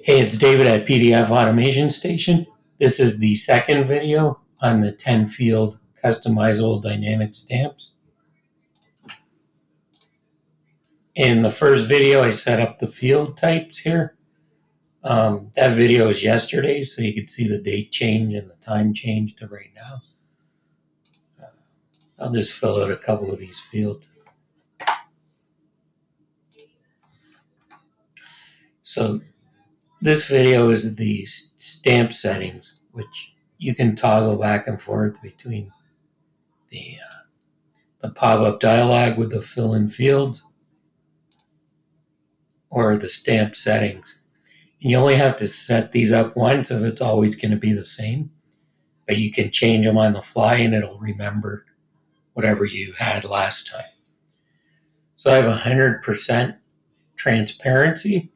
Hey, it's David at PDF Automation Station. This is the second video on the 10 field customizable dynamic stamps. In the first video, I set up the field types here. That video was yesterday, so you could see the date change and the time change to right now. I'll just fill out a couple of these fields. So this video is the stamp settings, which you can toggle back and forth between the pop-up dialog with the fill-in fields or the stamp settings. And you only have to set these up once if it's always going to be the same, but you can change them on the fly and it'll remember whatever you had last time. So I have 100% transparency.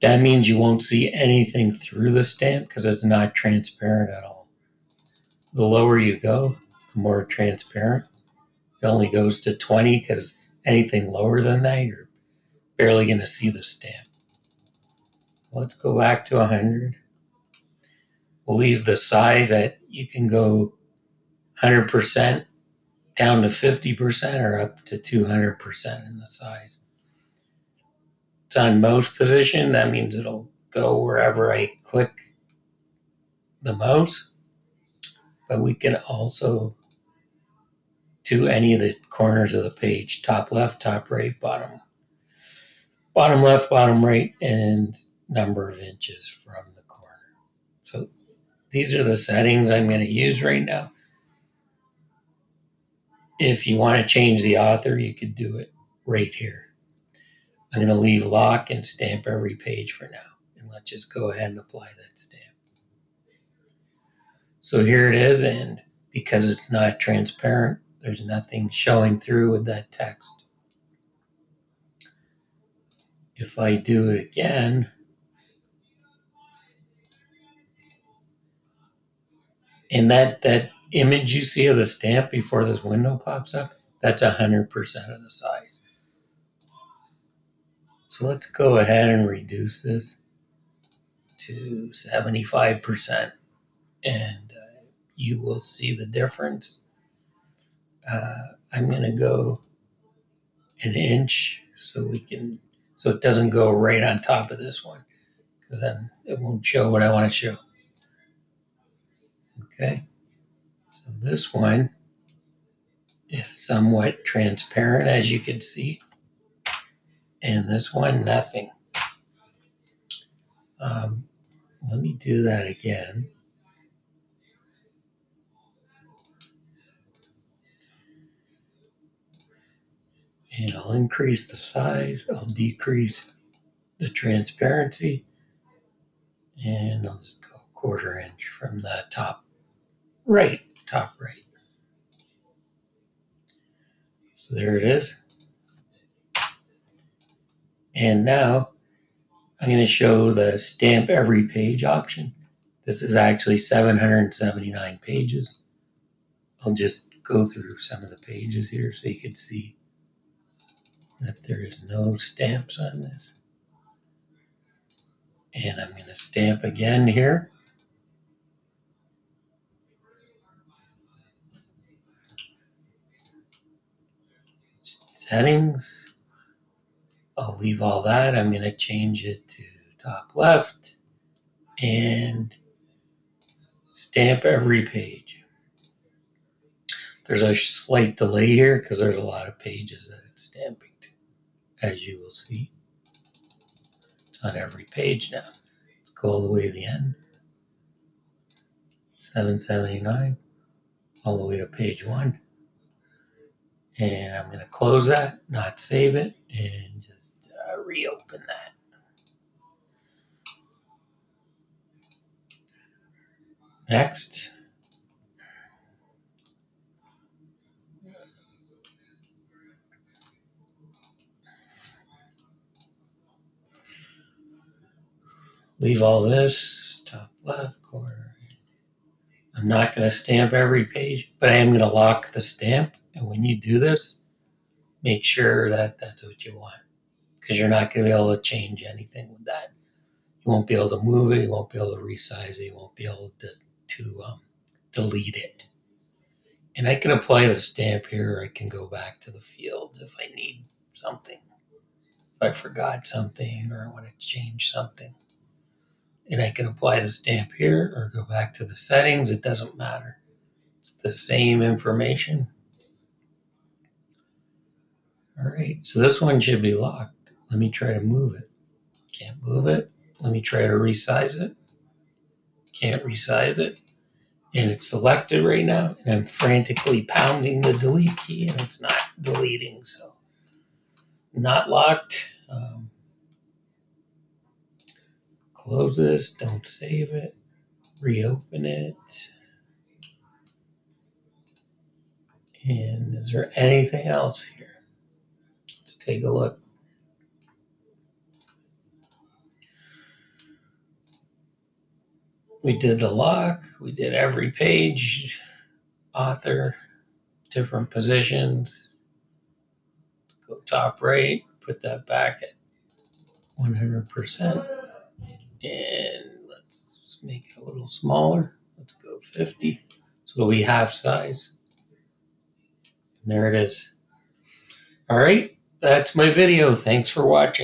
That means you won't see anything through the stamp because it's not transparent at all. The lower you go, the more transparent. It only goes to 20 because anything lower than that, you're barely going to see the stamp. Let's go back to 100. We'll leave the size at, you can go 100% down to 50% or up to 200% in the size. It's on mouse position. That means it'll go wherever I click the mouse. But we can also do any of the corners of the page, top left, top right, bottom left, bottom right, and number of inches from the corner. So these are the settings I'm going to use right now. If you want to change the author, you could do it right here. I'm going to leave lock and stamp every page for now. And let's just go ahead and apply that stamp. So here it is, and because it's not transparent, there's nothing showing through with that text. If I do it again, and that image you see of the stamp before this window pops up, that's 100% of the size. So let's go ahead and reduce this to 75%, and you will see the difference. I'm going to go an inch so it doesn't go right on top of this one, because then it won't show what I want to show. Okay, so this one is somewhat transparent, as you can see, and this one, nothing. Let me do that again. And I'll increase the size, I'll decrease the transparency, and I'll just go 1/4 inch from the top right. So there it is. And now I'm going to show the stamp every page option. This is actually 779 pages. I'll just go through some of the pages here so you can see that there is no stamps on this. And I'm going to stamp again here. Settings. I'll leave all that. I'm going to change it to top left and stamp every page. There's a slight delay here because there's a lot of pages that it's stamping to, as you will see. It's on every page now. Let's go all the way to the end. 779, all the way to page 1. And I'm going to close that, not save it, and just reopen that. Next. Leave all this, top left corner. I'm not going to stamp every page, but I am going to lock the stamp. And when you do this, make sure that that's what you want, because you're not going to be able to change anything with that. You won't be able to move it. You won't be able to resize it. You won't be able to delete it. And I can apply the stamp here, or I can go back to the fields if I need something. If I forgot something or I want to change something. And I can apply the stamp here or go back to the settings. It doesn't matter. It's the same information. All right, so this one should be locked. Let me try to move it. Can't move it. Let me try to resize it. Can't resize it. And it's selected right now, and I'm frantically pounding the delete key, and it's not deleting, so not locked. Close this, don't save it, reopen it. And is there anything else here? Let's take a look. We did the lock, we did every page, author, different positions. Let's go top right, put that back at 100%. And let's make it a little smaller. Let's go 50. So it'll be half size. And there it is. All right, that's my video. Thanks for watching.